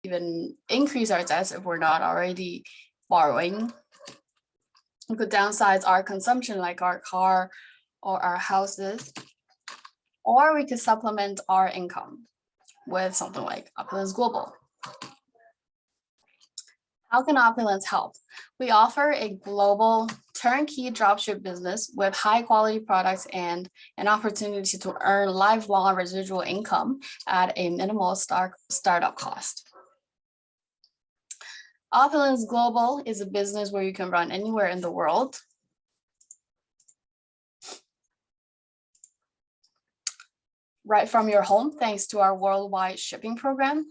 even increase our debts if we're not already borrowing. We could downsize our consumption, like our car or our houses, or we could supplement our income with something like Opulence Global. How can Opulence help? We offer a global turnkey dropship business with high quality products and an opportunity to earn lifelong residual income at a minimal startup cost. Opulence Global is a business where you can run anywhere in the world. Right from your home, thanks to our worldwide shipping program.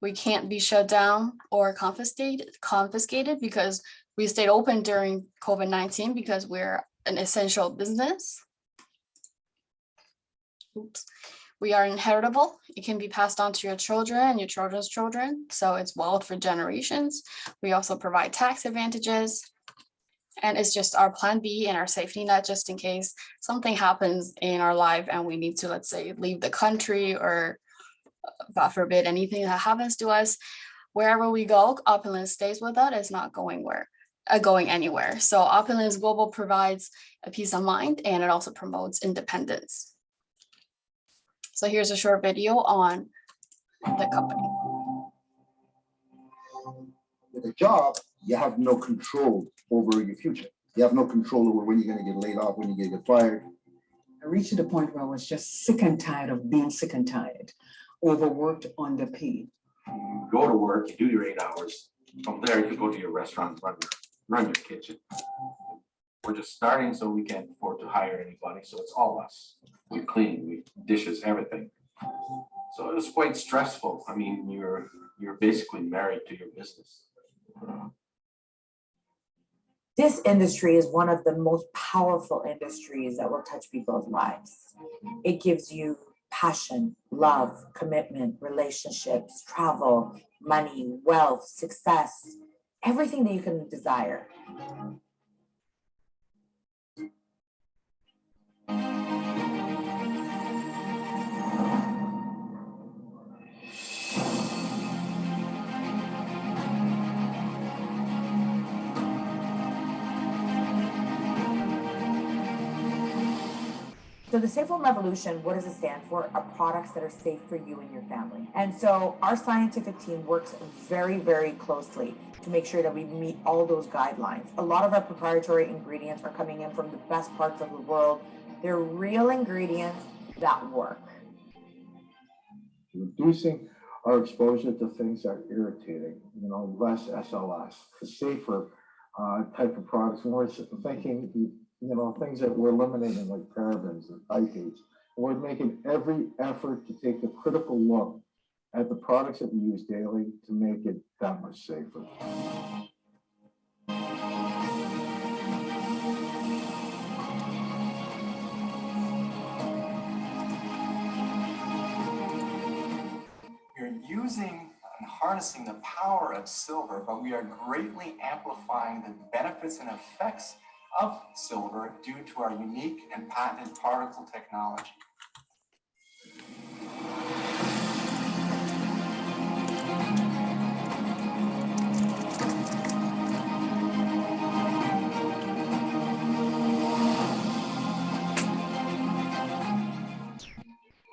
We can't be shut down or confiscated because we stayed open during COVID-19 because we're an essential business. Oops. We are inheritable. It can be passed on to your children and your children's children. So it's wealth for generations. We also provide tax advantages. And it's just our plan B and our safety net, just in case something happens in our life and we need to, let's say, leave the country or God forbid anything that happens to us. Wherever we go, Opulence stays with us. It's not going anywhere. So Opulence Global provides a peace of mind, and it also promotes independence. So here's a short video on the company. With a job, you have no control over your future. You have no control over when you're going to get laid off, when you're going to get fired. I reached to the point where I was just sick and tired of being sick and tired, overworked, underpaid. You go to work, you do your 8 hours. From there, you go to your restaurant, run your kitchen. We're just starting, so we can't afford to hire anybody. So it's all us. We clean, we dishes, everything. So it was quite stressful. I mean, you're basically married to your business. This industry is one of the most powerful industries that will touch people's lives. It gives you passion, love, commitment, relationships, travel, money, wealth, success, everything that you can desire. So the Safe Home Revolution, what does it stand for? Are products that are safe for you and your family. And so our scientific team works very, very closely to make sure that we meet all those guidelines. A lot of our proprietary ingredients are coming in from the best parts of the world. They're real ingredients that work. Reducing our exposure to things that are irritating, less SLS, a safer type of products. And we're thinking, things that we're eliminating like parabens and phytates. We're making every effort to take a critical look at the products that we use daily to make it that much safer. We're using and harnessing the power of silver, but we are greatly amplifying the benefits and effects of silver due to our unique and patented particle technology.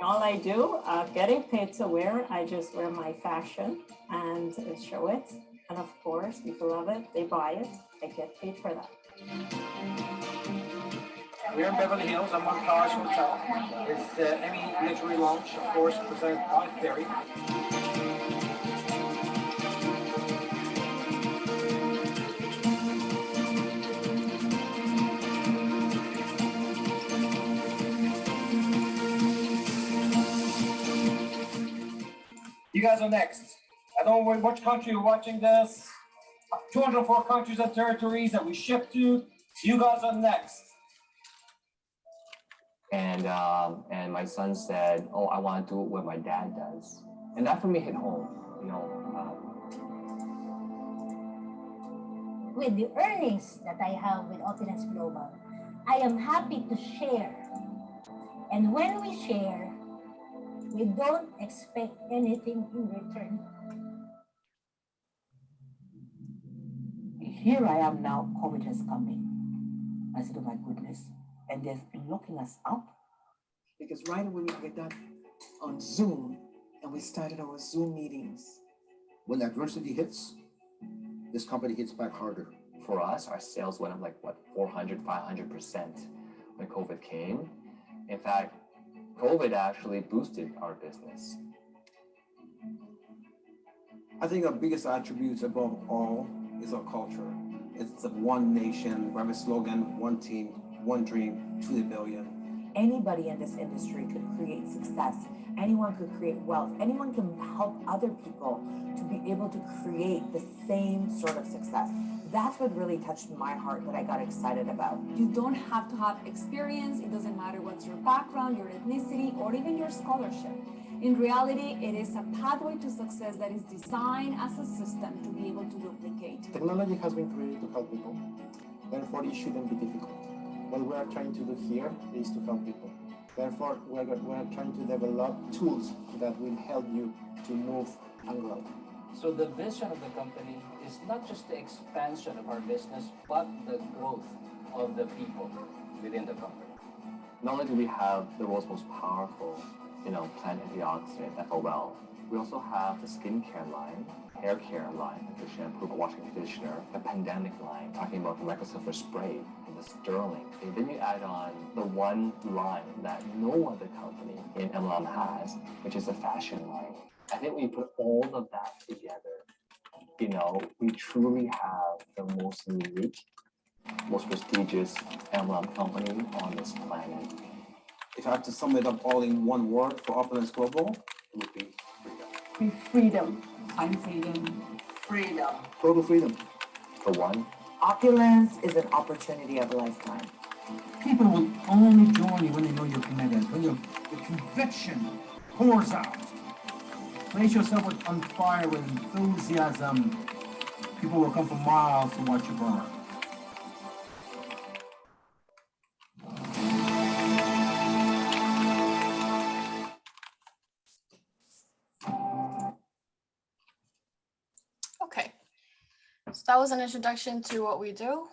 All I do, getting paid to wear, I just wear my fashion and show it. And of course, people love it, they buy it, I get paid for that. We're in Beverly Hills, I'm on Taj Hotel. It's the Emmy Literary Lounge, of course, presented by Ferry. You guys are next. I don't know which country you're watching this. 204 countries and territories that we ship to. You guys are next. And my son said, "Oh, I want to do what my dad does," and that for me hit home. With the earnings that I have with Opulence Global, I am happy to share. And when we share, we don't expect anything in return. here I am now, COVID has come in. I said, oh my goodness. And they're locking us up. Because right away we get that on Zoom, and we started our Zoom meetings. When adversity hits, this company hits back harder. For us, our sales went up like what, 400, 500% when COVID came. In fact, COVID actually boosted our business. I think our biggest attributes above all is our culture. It's the one nation, we have a slogan, one team, one dream, to the billion. Anybody in this industry could create success. Anyone could create wealth. Anyone can help other people to be able to create the same sort of success. That's what really touched my heart that I got excited about. You don't have to have experience. It doesn't matter what's your background, your ethnicity, or even your scholarship. In reality, it is a pathway to success that is designed as a system to be able to duplicate. Technology has been created to help people. Therefore, it shouldn't be difficult. What we are trying to do here is to help people. Therefore, we are trying to develop tools that will help you to move and grow. So the vision of the company is not just the expansion of our business, but the growth of the people within the company. Not only do we have the world's most powerful, plant antioxidant, FOL, we also have the skincare line, hair care line, like the shampoo, the washing conditioner, the pandemic line, talking about the microsulfur spray, and the sterling. And then you add on the one line that no other company in MLM has, which is the fashion line. I think when you put all of that together, we truly have the most unique, most prestigious MLM company on this planet. If I had to sum it up all in one word for Opulence Global, it would be freedom. Freedom. I'm freedom. Freedom. Total freedom. For one. Opulence is an opportunity of a lifetime. People will only join you when they know you're committed, when your conviction pours out. Place yourself on fire with enthusiasm. People will come for miles to watch you burn. Okay, so that was an introduction to what we do.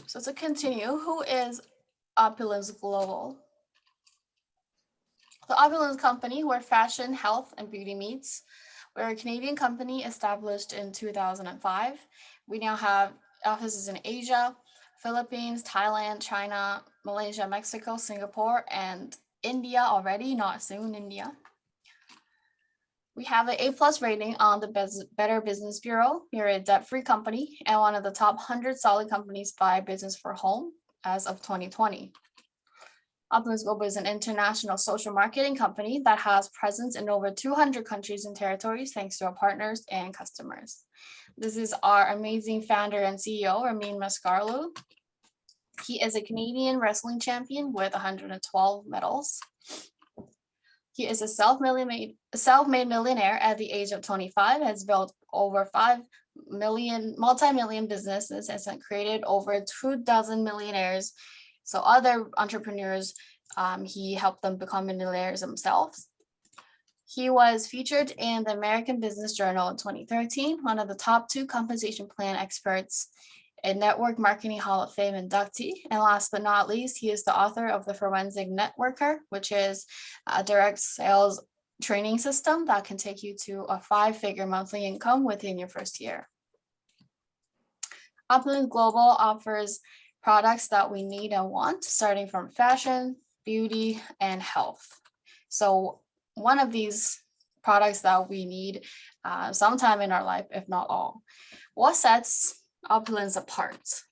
So to continue, who is Opulence Global? The Opulence Company, where fashion, health, and beauty meets. We're a Canadian company established in 2005. We now have offices in Asia, Philippines, Thailand, China, Malaysia, Mexico, Singapore, and India already, not soon, India. We have an A+ rating on the Better Business Bureau. We're a debt-free company and one of the top 100 solid companies by Business for Home as of 2020. Opulence Global is an international social marketing company that has presence in over 200 countries and territories thanks to our partners and customers. This is our amazing founder and CEO, Ramin Mascarlu. He is a Canadian wrestling champion with 112 medals. He is a self-made millionaire at the age of 25, has built over 5 million multi-million businesses, and has created over 24 millionaires. So other entrepreneurs, he helped them become millionaires themselves. He was featured in the American Business Journal in 2013, one of the top 2 compensation plan experts, a Network Marketing Hall of Fame inductee. And last but not least, he is the author of the Forensic Networker, which is a direct sales training system that can take you to a 5-figure monthly income within your first year. Opulence Global offers products that we need and want, starting from fashion, beauty, and health. So one of these products that we need sometime in our life, if not all. What sets Opulence apart?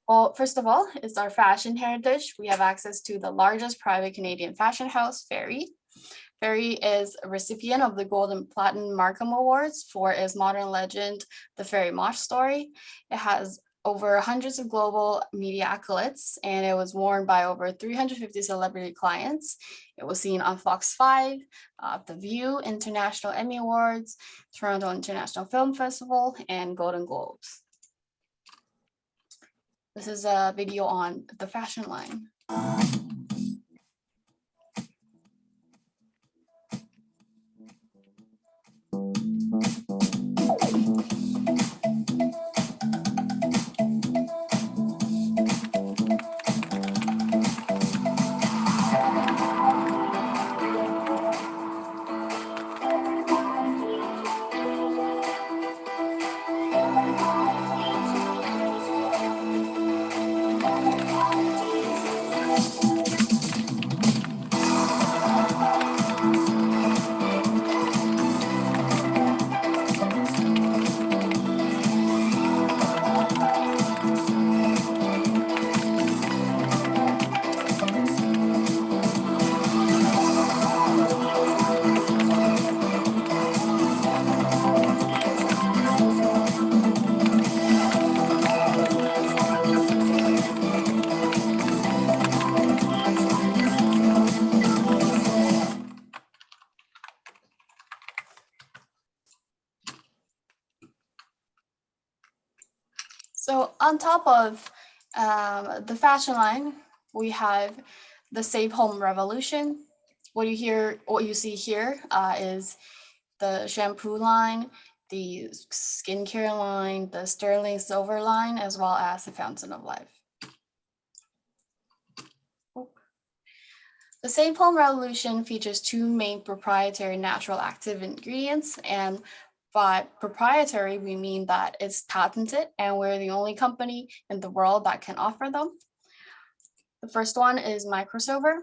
Well, first of all, it's our fashion heritage. We have access to the largest private Canadian fashion house, Fairy. Fairy is a recipient of the Gold and Platinum Markham Awards for its modern legend, The Fairy Mosh Story. It has over hundreds of global media accolades, and it was worn by over 350 celebrity clients. It was seen on Fox 5, The View, International Emmy Awards, Toronto International Film Festival, and Golden Globes. This is a video on the fashion line. So on top of the fashion line, we have the Safe Home Revolution. What you see here is the shampoo line, the skincare line, the sterling silver line, as well as the Fountain of Life. The Safe Home Revolution features two main proprietary natural active ingredients, and by proprietary, we mean that it's patented and we're the only company in the world that can offer them. The first one is microsilver.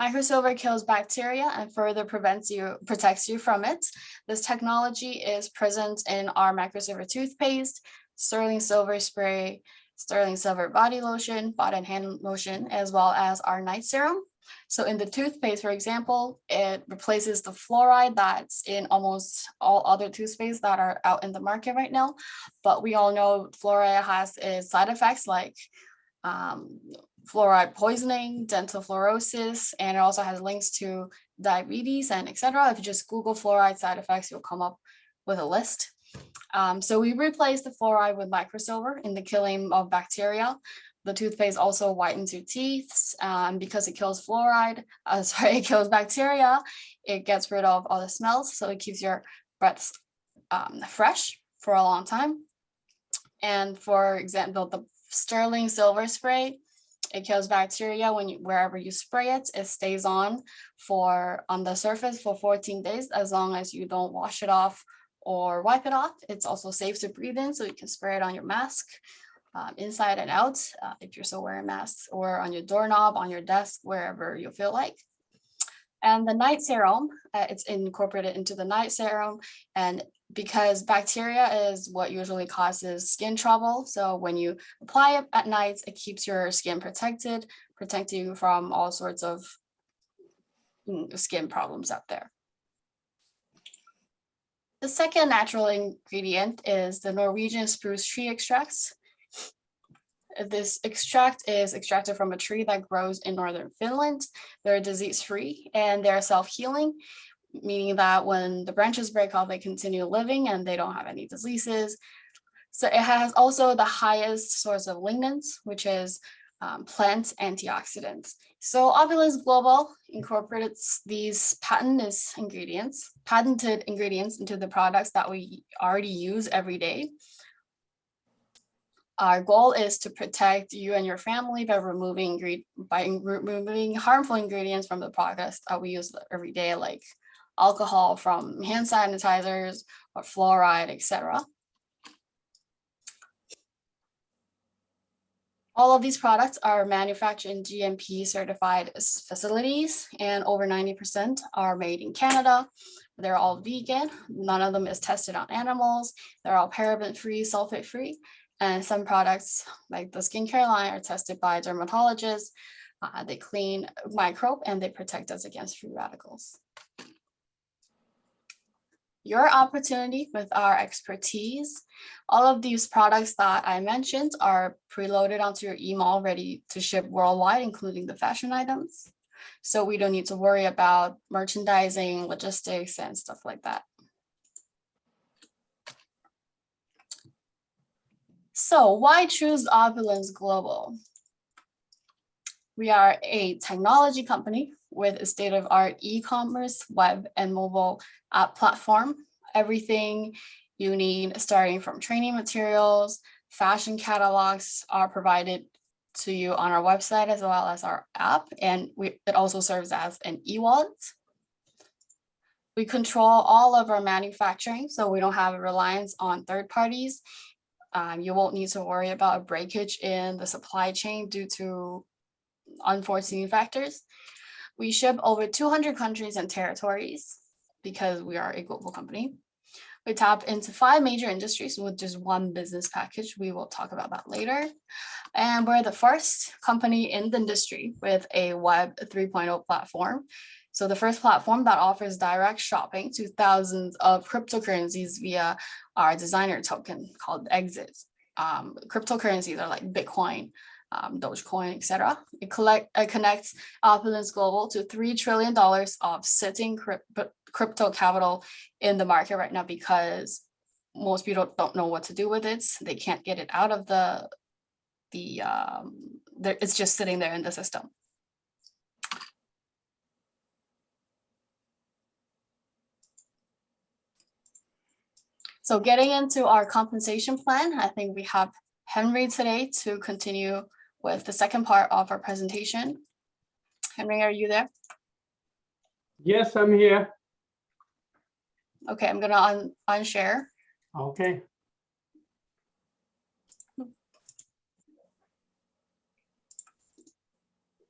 Microsilver kills bacteria and further protects you from it. This technology is present in our microsilver toothpaste, sterling silver spray, sterling silver body lotion, body and hand lotion, as well as our night serum. So in the toothpaste, for example, it replaces the fluoride that's in almost all other toothpaste that are out in the market right now. But we all know fluoride has its side effects like fluoride poisoning, dental fluorosis, and it also has links to diabetes and etc. If you just Google fluoride side effects, you'll come up with a list. So we replace the fluoride with microsilver in the killing of bacteria. The toothpaste also whitens your teeth because it kills it kills bacteria. It gets rid of all the smells, so it keeps your breath fresh for a long time. And for example, the sterling silver spray, it kills bacteria wherever you spray it. It stays on the surface for 14 days as long as you don't wash it off or wipe it off. It's also safe to breathe in, so you can spray it on your mask. Inside and out, if you're still wearing masks, or on your doorknob, on your desk, wherever you feel like. And the night serum, it's incorporated into the night serum. And because bacteria is what usually causes skin trouble, so when you apply it at night, it keeps your skin protected, protecting you from all sorts of skin problems out there. The second natural ingredient is the Norwegian spruce tree extracts. This extract is extracted from a tree that grows in northern Finland. They're disease-free and they're self-healing, meaning that when the branches break off, they continue living and they don't have any diseases. So it has also the highest source of lignans, which is plant antioxidants. So Opulence Global incorporates these patented ingredients into the products that we already use every day. Our goal is to protect you and your family by removing harmful ingredients from the products that we use every day, like alcohol from hand sanitizers or fluoride, etc. All of these products are manufactured in GMP certified facilities, and over 90% are made in Canada. They're all vegan. None of them is tested on animals. They're all paraben-free, sulfate-free. And some products, like the skincare line, are tested by dermatologists. They clean microbe and they protect us against free radicals. Your opportunity with our expertise. All of these products that I mentioned are preloaded onto your email, ready to ship worldwide, including the fashion items. So we don't need to worry about merchandising, logistics, and stuff like that. So why choose Opulence Global? We are a technology company with a state-of-the-art e-commerce, web, and mobile app platform. Everything you need, starting from training materials, fashion catalogs, are provided to you on our website as well as our app, and it also serves as an e-wallet. We control all of our manufacturing, so we don't have a reliance on third parties. You won't need to worry about a breakage in the supply chain due to unforeseen factors. We ship over 200 countries and territories because we are a global company. We tap into 5 major industries with just one business package. We will talk about that later. And we're the first company in the industry with a Web 3.0 platform. So the first platform that offers direct shopping to thousands of cryptocurrencies via our designer token called Exit. Cryptocurrencies are like Bitcoin, Dogecoin, etc. It connects Opulence Global to $3 trillion of sitting crypto capital in the market right now, because most people don't know what to do with it. They can't get it out of it's just sitting there in the system. So getting into our compensation plan, I think we have Henry today to continue with the second part of our presentation. Henry, are you there? Yes, I'm here. Okay, I'm gonna unshare. Okay.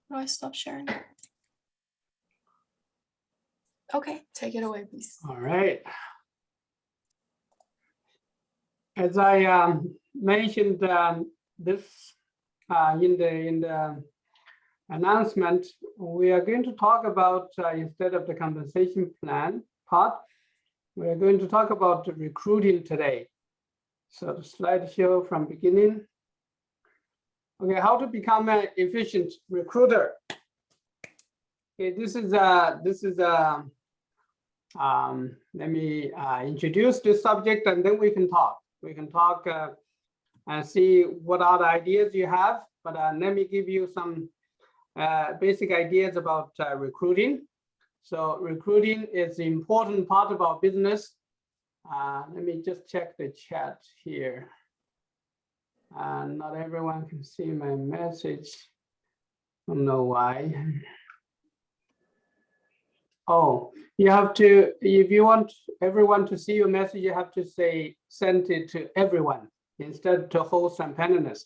How do I stop sharing? Okay, take it away, please. All right. As I mentioned this in the announcement, we are going to talk about instead of the compensation plan part, we are going to talk about recruiting today. So the slide show from beginning. Okay, how to become an efficient recruiter. Okay, this is let me introduce this subject and then we can talk. We can talk and see what are the ideas you have, but let me give you some basic ideas about recruiting. So recruiting is the important part of our business. Let me just check the chat here. Not everyone can see my message. I don't know why. Oh, you have to, if you want everyone to see your message, you have to say, send it to everyone instead to host and panelist.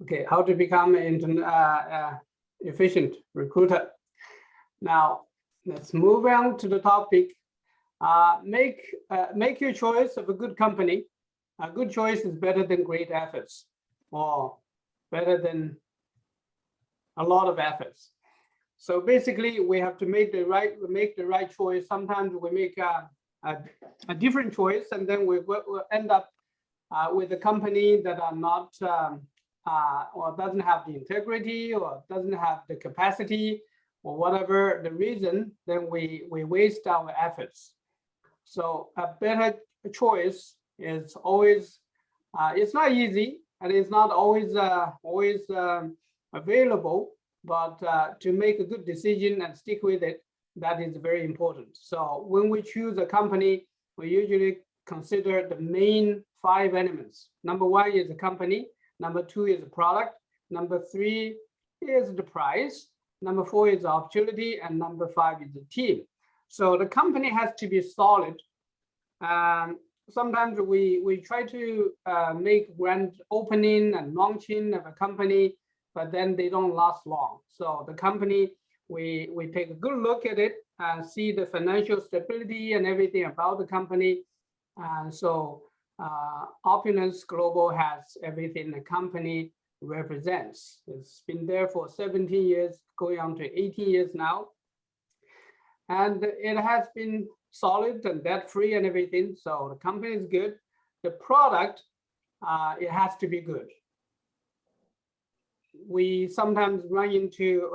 Okay, how to become an efficient recruiter. Now, let's move on to the topic. Make your choice of a good company. A good choice is better than great efforts, or better than a lot of efforts. So basically, we have to make the right choice. Sometimes we make a different choice, and then we will end up with a company that are not or doesn't have the integrity or doesn't have the capacity or whatever the reason. Then we waste our efforts. So a better choice is always, it's not easy and it's not always available, but to make a good decision and stick with it, that is very important. So when we choose a company, we usually consider the main 5 elements. Number 1 is the company. Number 2 is the product. Number 3 is the price. Number 4 is the opportunity. And number 5 is the team. So the company has to be solid. Sometimes we try to make grand opening and launching of a company, but then they don't last long. So the company, we take a good look at it and see the financial stability and everything about the company. And so Opulence Global has everything the company represents. It's been there for 17 years, going on to 18 years now. And it has been solid and debt-free and everything. So the company is good. The product, it has to be good. We sometimes run into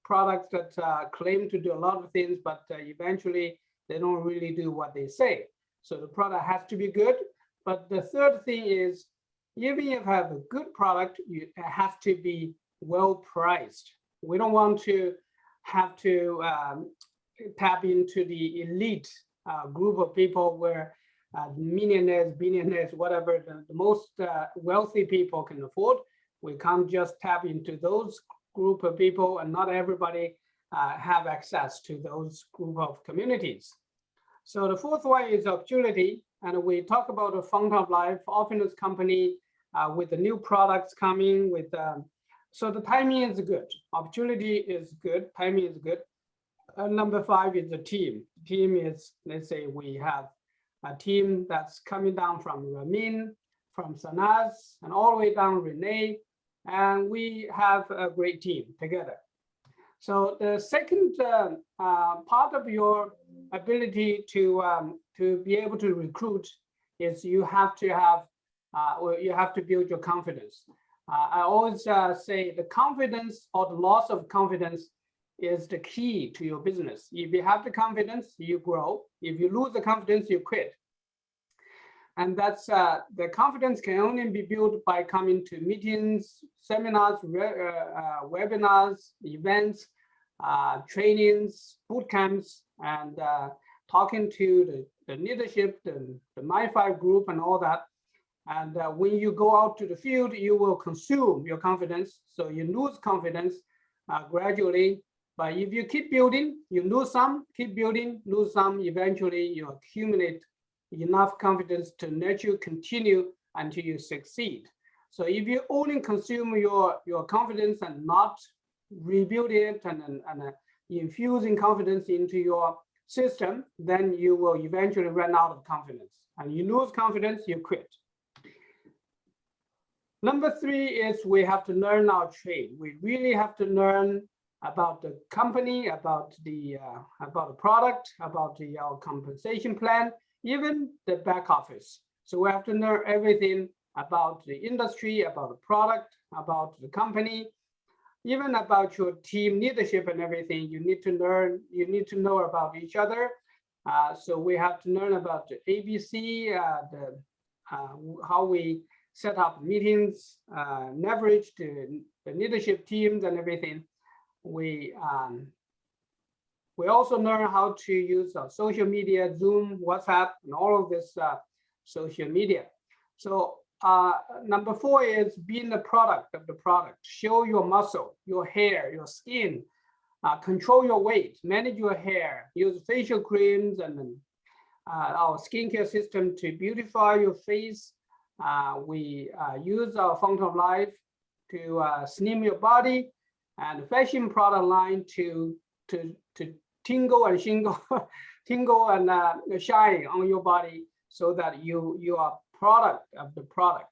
products that claim to do a lot of things, but eventually they don't really do what they say. So the product has to be good. But the third thing is, even if you have a good product, it has to be well priced. We don't want to have to tap into the elite group of people where millionaires, billionaires, whatever the most wealthy people can afford. We can't just tap into those group of people, and not everybody have access to those group of communities. So the fourth one is opportunity, and we talk about a fountain of life, Opulence company with the new products coming with. So the timing is good, opportunity is good, timing is good. Number 5 is the team. Team is, let's say we have a team that's coming down from Ramin, from Sanaz, and all the way down Renee, and we have a great team together. So the second part of your ability to be able to recruit is you have to have, or you have to build your confidence. I always say the confidence or the loss of confidence is the key to your business. If you have the confidence, you grow. If you lose the confidence, you quit. And that's the confidence can only be built by coming to meetings, seminars, webinars, events, trainings, boot camps, and talking to the leadership, the My5 group and all that. And when you go out to the field, you will consume your confidence. So you lose confidence gradually. But if you keep building, you lose some, keep building, lose some, eventually you accumulate enough confidence to let you continue until you succeed. So if you only consume your confidence and not rebuild it and infusing confidence into your system, then you will eventually run out of confidence. And you lose confidence, you quit. Number 3 is we have to learn our trade. We really have to learn about the company, about the product, about our compensation plan, even the back office. So we have to learn everything about the industry, about the product, about the company, even about your team leadership and everything. You need to learn, you need to know about each other. So we have to learn about the ABC, how we set up meetings, leverage the leadership teams and everything. We also learn how to use social media, Zoom, WhatsApp, and all of this social media. So number 4 is being the product of the product. Show your muscle, your hair, your skin, control your weight, manage your hair, use facial creams and our skincare system to beautify your face. We use our fountain of life to slim your body, and fashion product line to tingle and shingle, tingle and shine on your body so that you are product of the product.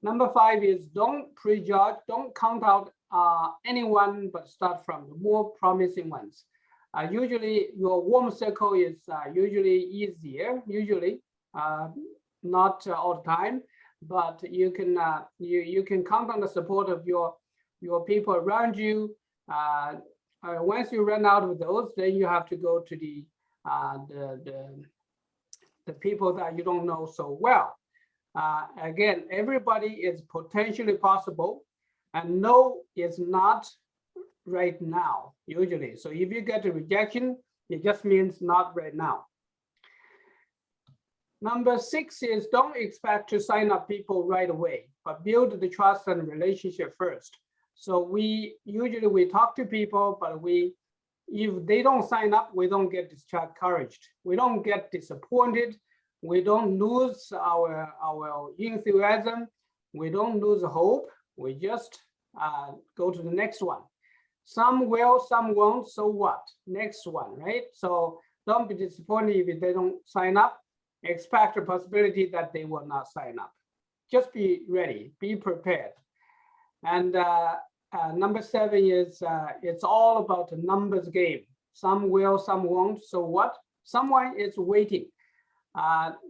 Number 5 is don't prejudge, don't count out anyone, but start from the more promising ones. Usually your warm circle is usually easier, not all the time, but you can you can count on the support of your people around you. Once you run out of those, then you have to go to the people that you don't know so well. Again, everybody is potentially possible, and no is not right now, usually. So if you get a rejection, it just means not right now. Number 6 is don't expect to sign up people right away, but build the trust and relationship first. So we talk to people, but if they don't sign up, we don't get discouraged. We don't get disappointed. We don't lose our enthusiasm. We don't lose hope. We just go to the next one. Some will, some won't, so what? Next one, right? So don't be disappointed if they don't sign up. Expect the possibility that they will not sign up. Just be ready, be prepared. And number 7 is it's all about the numbers game. Some will, some won't, so what? Someone is waiting.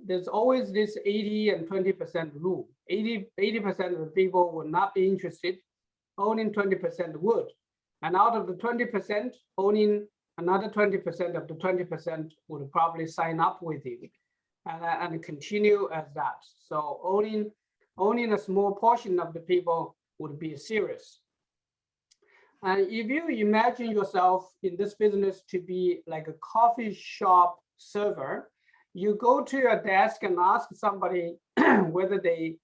There's always this 80 and 20% rule. 80% of the people will not be interested, only 20% would. And out of the 20%, only another 20% of the 20% would probably sign up with you and continue as that. So only a small portion of the people would be serious. And if you imagine yourself in this business to be like a coffee shop server, you go to a desk and ask somebody whether they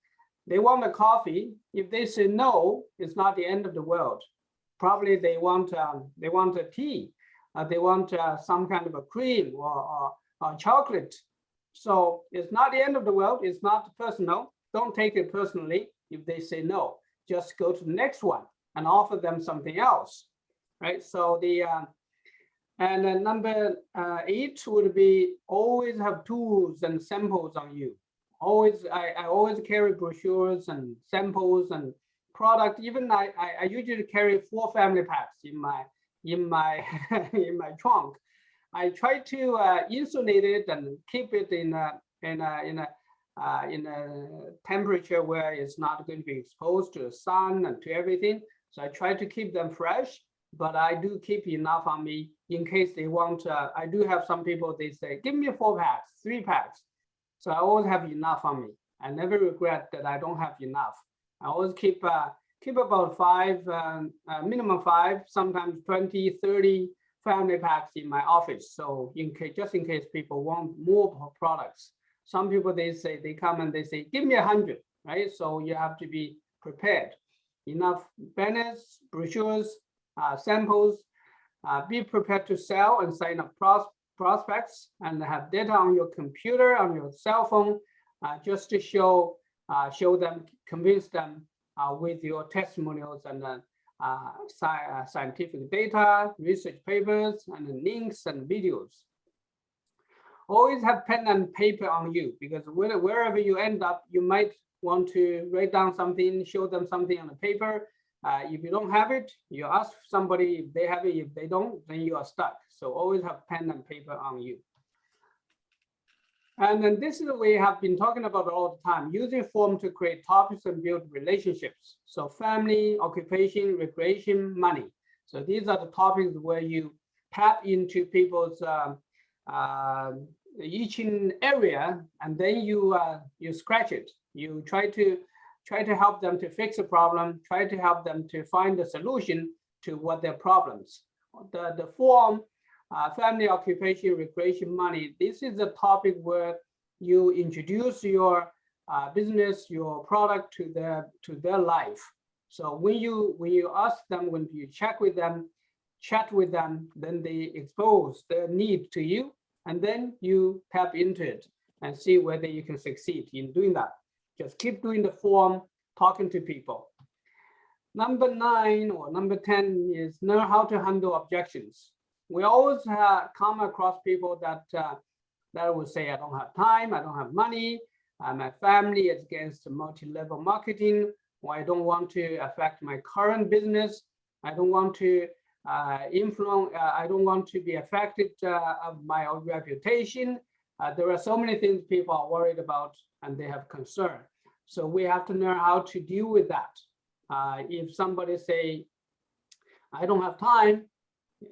want a coffee. If they say no, it's not the end of the world. Probably they want a tea, they want some kind of a cream or chocolate. So it's not the end of the world. It's not personal. Don't take it personally if they say no. Just go to the next one and offer them something else, right? So and then number 8 would be always have tools and samples on you. I always carry brochures and samples and product. Even I usually carry 4 family packs in my in my trunk. I try to insulate it and keep it in a in a temperature where it's not going to be exposed to the sun and to everything. So I try to keep them fresh, but I do keep enough on me in case they want. I do have some people, they say, give me 4 packs, 3 packs. So I always have enough on me. I never regret that I don't have enough. I always keep about 5, minimum 5, sometimes 20, 30 family packs in my office. So just in case people want more products. Some people, they say, they come and they say, give me 100, right? So you have to be prepared. Enough banners, brochures, samples, be prepared to sell and sign up prospects, and have data on your computer, on your cell phone, just to show them, convince them with your testimonials and scientific data, research papers, and links and videos. Always have pen and paper on you, because wherever you end up, you might want to write down something, show them something on the paper. If you don't have it, you ask somebody if they have it. If they don't, then you are stuck. So always have pen and paper on you. And then this is what we have been talking about all the time, using form to create topics and build relationships. So family, occupation, recreation, money. So these are the topics where you tap into people's each area, and then you scratch it. You try to help them to fix a problem, try to help them to find a solution to what their problems. The form, family, occupation, recreation, money. This is a topic where you introduce your business, your product to their life. So when you ask them, when you chat with them, then they expose their need to you, and then you tap into it and see whether you can succeed in doing that. Just keep doing the form, talking to people. Number 9 or number 10 is know how to handle objections. We always come across people that will say, I don't have time, I don't have money, my family is against multi-level marketing, or I don't want to affect my current business, I don't want to influence, I don't want to be affected of my own reputation. There are so many things people are worried about and they have concern. So we have to know how to deal with that. If somebody say, I don't have time,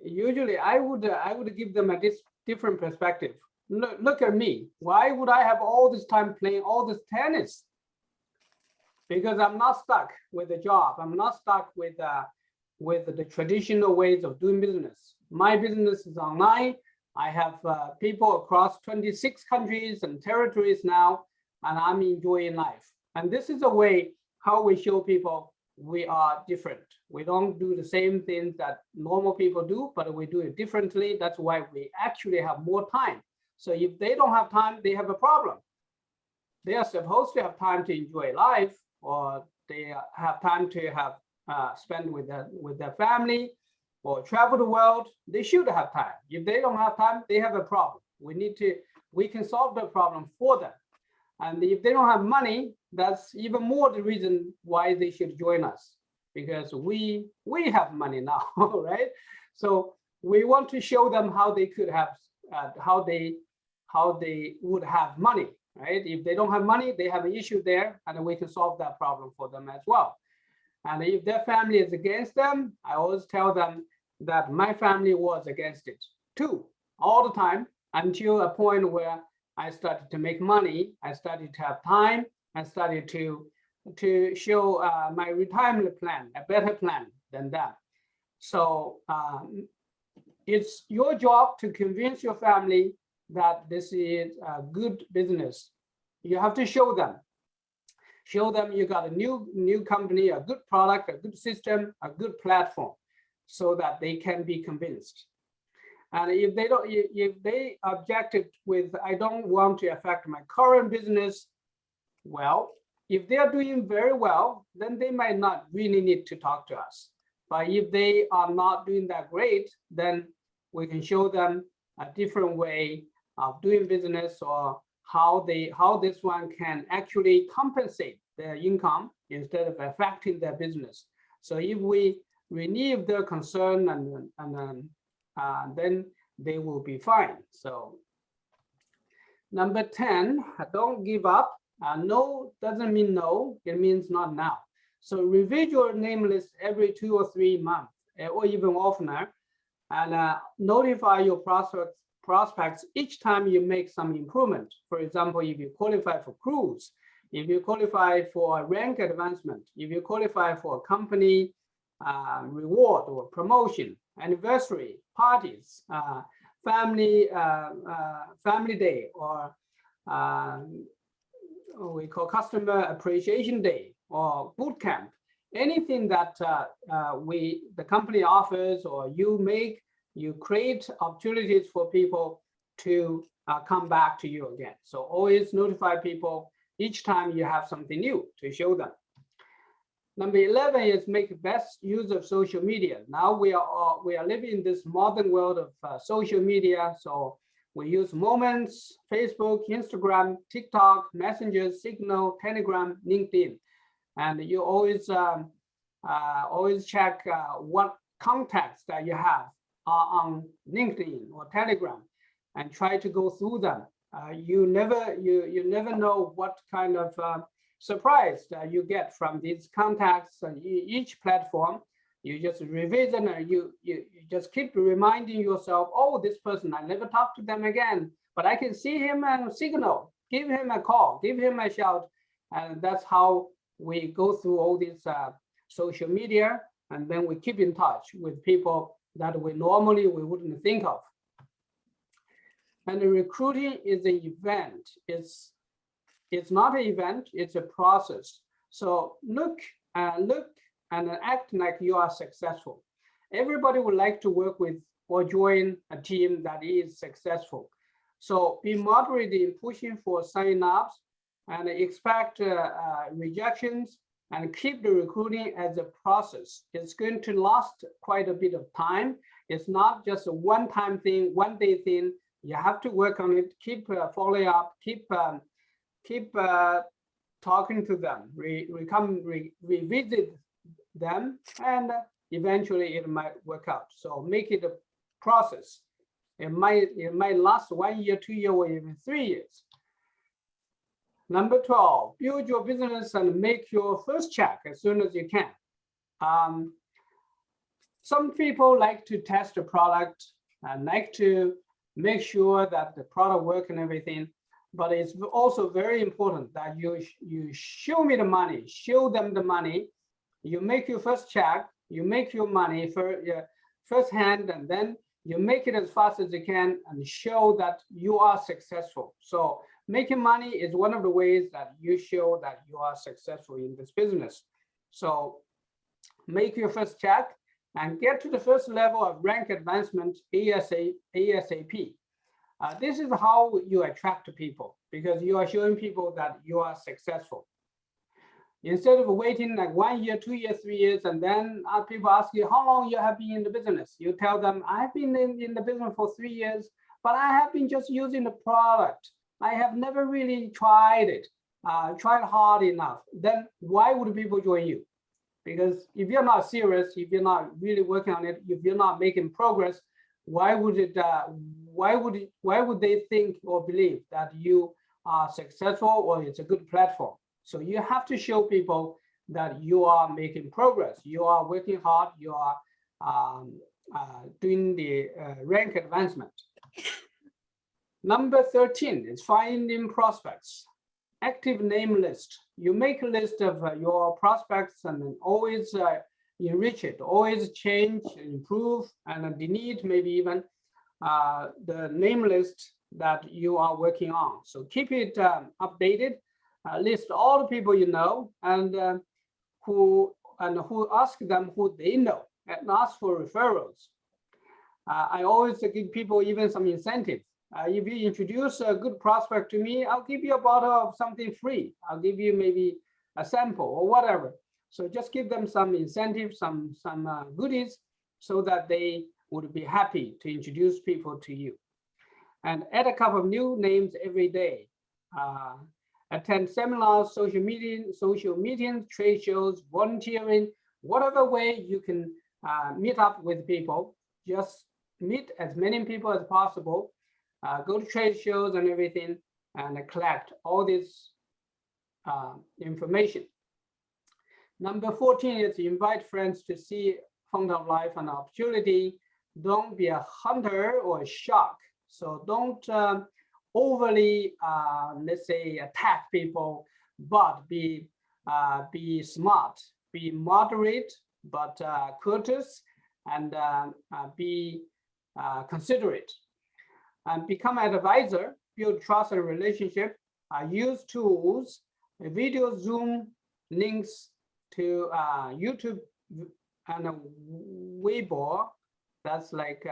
usually I would give them a different perspective. Look at me. Why would I have all this time playing all this tennis? Because I'm not stuck with a job. I'm not stuck with the traditional ways of doing business. My business is online. I have people across 26 countries and territories now, and I'm enjoying life. And this is a way how we show people we are different. We don't do the same things that normal people do, but we do it differently. That's why we actually have more time. So if they don't have time, they have a problem. They are supposed to have time to enjoy life, or they have time to have spend with their family or travel the world. They should have time. If they don't have time, they have a problem. We can solve the problem for them. And if they don't have money, that's even more the reason why they should join us, because we have money now, right? So we want to show them how they could have, how they would have money, right? If they don't have money, they have an issue there, and we can solve that problem for them as well. And if their family is against them, I always tell them that my family was against it too, all the time, until a point where I started to make money, I started to have time, I started to show my retirement plan, a better plan than that. So it's your job to convince your family that this is a good business. You have to show them you got a new company, a good product, a good system, a good platform, so that they can be convinced. And if they objected with, I don't want to affect my current business, well, if they are doing very well, then they might not really need to talk to us. But if they are not doing that great, then we can show them a different way of doing business, or how this one can actually compensate their income instead of affecting their business. So if we relieve their concern, and then they will be fine. So number 10, don't give up. No doesn't mean no, it means not now. So review your name list every 2 or 3 months, or even oftener, and notify your prospects each time you make some improvement. For example, if you qualify for cruise, if you qualify for a rank advancement, if you qualify for a company reward or promotion, anniversary, parties, family day, or we call customer appreciation day, or boot camp, anything that the company offers or you make, you create opportunities for people to come back to you again. So always notify people each time you have something new to show them. Number 11 is make best use of social media. Now we are living in this modern world of social media. So we use Moments, Facebook, Instagram, TikTok, Messenger, Signal, Telegram, LinkedIn, and you always check what contacts that you have on LinkedIn or Telegram, and try to go through them. You never know what kind of surprise that you get from these contacts on each platform. You just revisit and you just keep reminding yourself, oh, this person, I never talked to them again, but I can see him on Signal, give him a call, give him a shout. And that's how we go through all these social media, and then we keep in touch with people that we normally wouldn't think of. And the recruiting is an event. It's not an event, it's a process. So look and act like you are successful. Everybody would like to work with or join a team that is successful. So be moderate in pushing for sign-ups and expect rejections, and keep the recruiting as a process. It's going to last quite a bit of time. It's not just a one-time thing, one-day thing. You have to work on it, keep following up, keep talking to them, revisit them, and eventually it might work out. So make it a process. It might last 1 year, 2 years, or even 3 years. Number 12, build your business and make your first check as soon as you can. Some people like to test a product and like to make sure that the product works and everything, but it's also very important that you show me the money, show them the money. You make your first check, you make your money first hand, and then you make it as fast as you can and show that you are successful. So making money is one of the ways that you show that you are successful in this business. So make your first check and get to the first level of rank advancement ASAP. This is how you attract people, because you are showing people that you are successful. Instead of waiting like 1 year, 2 years, 3 years, and then people ask you how long you have been in the business. You tell them, I've been in the business for 3 years, but I have been just using the product. I have never really tried it, tried hard enough. Then why would people join you? Because if you're not serious, if you're not really working on it, if you're not making progress, why would they think or believe that you are successful or it's a good platform? So you have to show people that you are making progress, you are working hard, you are doing the rank advancement. Number 13 is finding prospects. Active name list. You make a list of your prospects and then always enrich it, always change, improve, and delete maybe even the name list that you are working on. So keep it updated. List all the people you know and who ask them who they know, and ask for referrals. I always give people even some incentive. If you introduce a good prospect to me, I'll give you a bottle of something free. I'll give you maybe a sample or whatever. So just give them some incentive, some goodies, so that they would be happy to introduce people to you. And add a couple of new names every day. Attend seminars, social meetings, trade shows, volunteering, whatever way you can meet up with people. Just meet as many people as possible. Go to trade shows and everything, and collect all these information. Number 14 is invite friends to see Fountain of Life and opportunity. Don't be a hunter or a shark. So don't overly, let's say, attack people, but be smart, be moderate, but courteous, and be considerate. And become an advisor, build trust and relationship, use tools, video Zoom links to YouTube and Weibo. That's like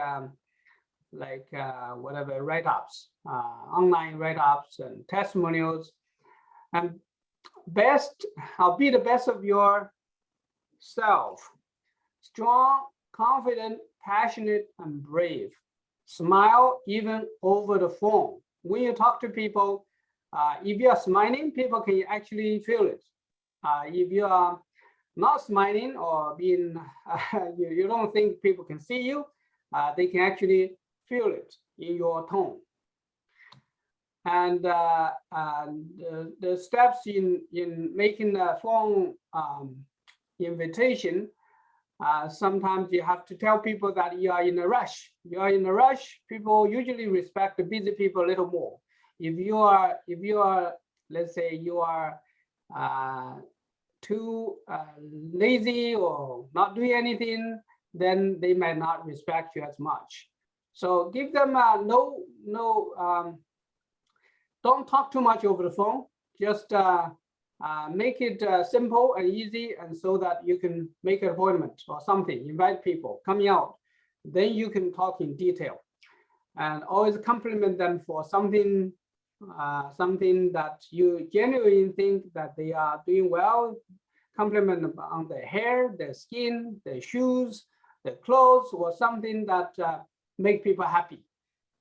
whatever write-ups, online write-ups and testimonials. And be the best of yourself. Strong, confident, passionate, and brave. Smile even over the phone. When you talk to people, if you are smiling, people can actually feel it. If you are not smiling or being, you don't think people can see you, they can actually feel it in your tone. And the steps in making a phone invitation, sometimes you have to tell people that you are in a rush. You are in a rush. People usually respect the busy people a little more. If you are, let's say you are too lazy or not doing anything, then they might not respect you as much. So give them don't talk too much over the phone. Just make it simple and easy, and so that you can make an appointment or something, invite people coming out. Then you can talk in detail, and always compliment them for something that you genuinely think that they are doing well. Compliment them on their hair, their skin, their shoes, their clothes, or something that make people happy.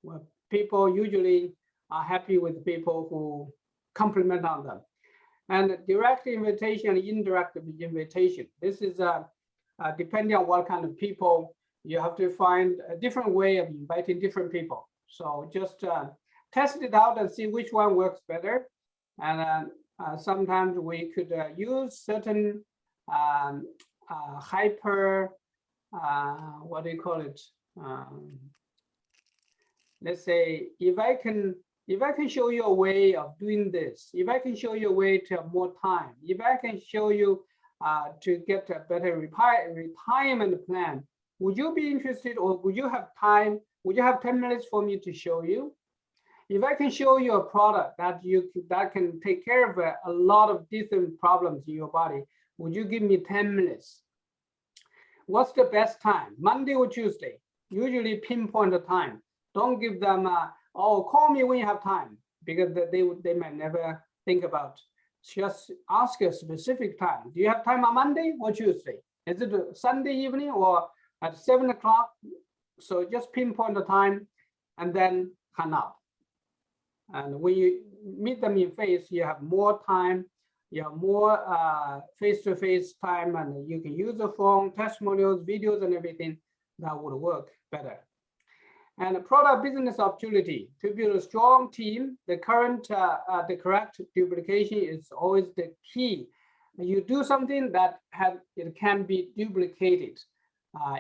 Well, people usually are happy with people who compliment on them. And direct invitation and indirect invitation. This is depending on what kind of people, you have to find a different way of inviting different people. So just test it out and see which one works better. And sometimes we could use certain hyper, what do you call it? Let's say, if I can show you a way of doing this, if I can show you a way to have more time, if I can show you to get a better retirement plan, would you be interested, or would you have time? Would you have 10 minutes for me to show you? If I can show you a product that can take care of a lot of different problems in your body, would you give me 10 minutes? What's the best time? Monday or Tuesday? Usually pinpoint the time. Don't give them, oh, call me when you have time, because they might never think about. Just ask a specific time. Do you have time on Monday or Tuesday? Is it a Sunday evening or at 7 o'clock? So just pinpoint the time and then hang up. And when you meet them in face, you have more time, you have more face-to-face time, and you can use the phone, testimonials, videos, and everything that would work better. And a product business opportunity to build a strong team. The correct duplication is always the key. You do something that it can be duplicated.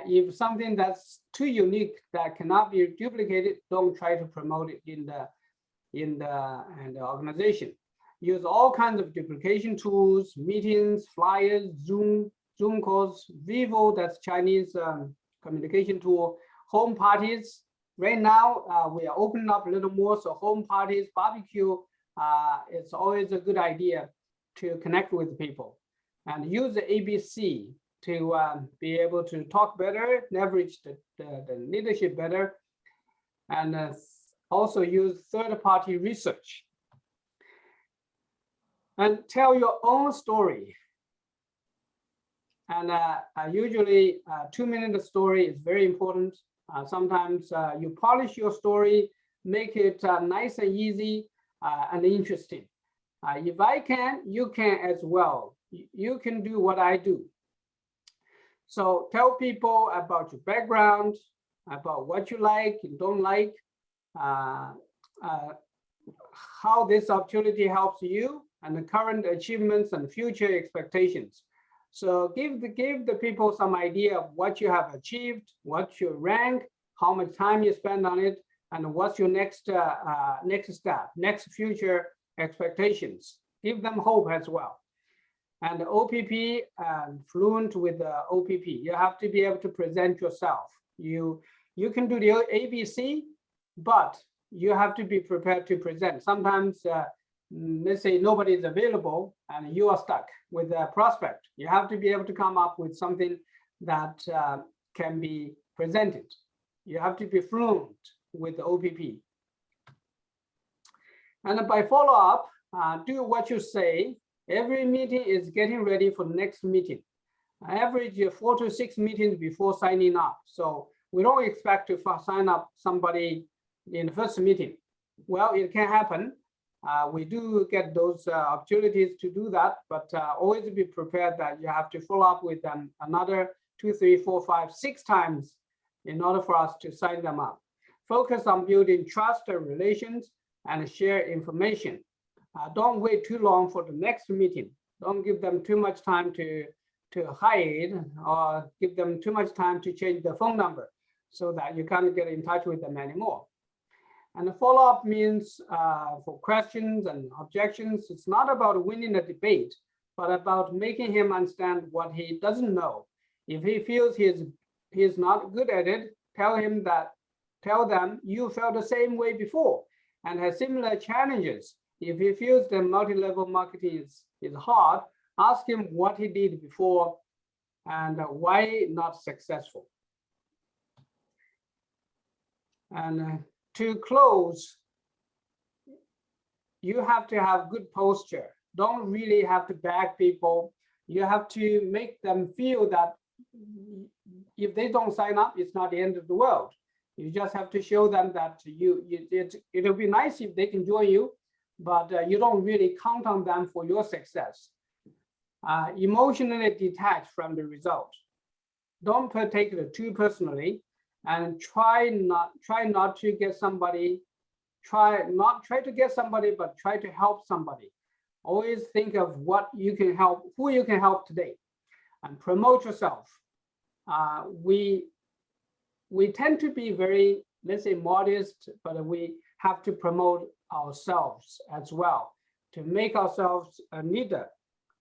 If something that's too unique that cannot be duplicated, don't try to promote it in the organization. Use all kinds of duplication tools, meetings, flyers, Zoom calls, Vivo, that's Chinese communication tool, home parties. Right now, we are opening up a little more, so home parties, barbecue, it's always a good idea to connect with people. And use the ABC to be able to talk better, leverage the leadership better, and also use third-party research. And tell your own story. And usually a 2-minute story is very important. Sometimes you polish your story, make it nice and easy and interesting. If I can, you can as well. You can do what I do. So tell people about your background, about what you like and don't like, how this opportunity helps you, and the current achievements and future expectations. So give the people some idea of what you have achieved, what's your rank, how much time you spend on it, and what's your next step, next future expectations. Give them hope as well. And OPP, fluent with the OPP, you have to be able to present yourself. You can do the ABC, but you have to be prepared to present. Sometimes, let's say nobody is available and you are stuck with a prospect. You have to be able to come up with something that can be presented. You have to be fluent with the OPP. And by follow-up, do what you say. Every meeting is getting ready for the next meeting. I average 4 to 6 meetings before signing up. So we don't expect to sign up somebody in the first meeting. Well, it can happen. We do get those opportunities to do that, but always be prepared that you have to follow up with them another 2, 3, 4, 5, 6 times in order for us to sign them up. Focus on building trust and relations and share information. Don't wait too long for the next meeting. Don't give them too much time to hide or give them too much time to change the phone number so that you can't get in touch with them anymore. And the follow-up means for questions and objections, it's not about winning a debate, but about making him understand what he doesn't know. If he feels he is not good at it, tell them you felt the same way before and have similar challenges. If he feels that multi-level marketing is hard, ask him what he did before and why not successful. And to close, you have to have good posture. Don't really have to beg people. You have to make them feel that if they don't sign up, it's not the end of the world. You just have to show them that it'll be nice if they can join you, but you don't really count on them for your success. Emotionally detached from the result. Don't take it too personally, and try not to get somebody. Try to get somebody, but try to help somebody. Always think of what you can help, who you can help today, and promote yourself. We tend to be very, let's say, modest, but we have to promote ourselves as well, to make ourselves a leader,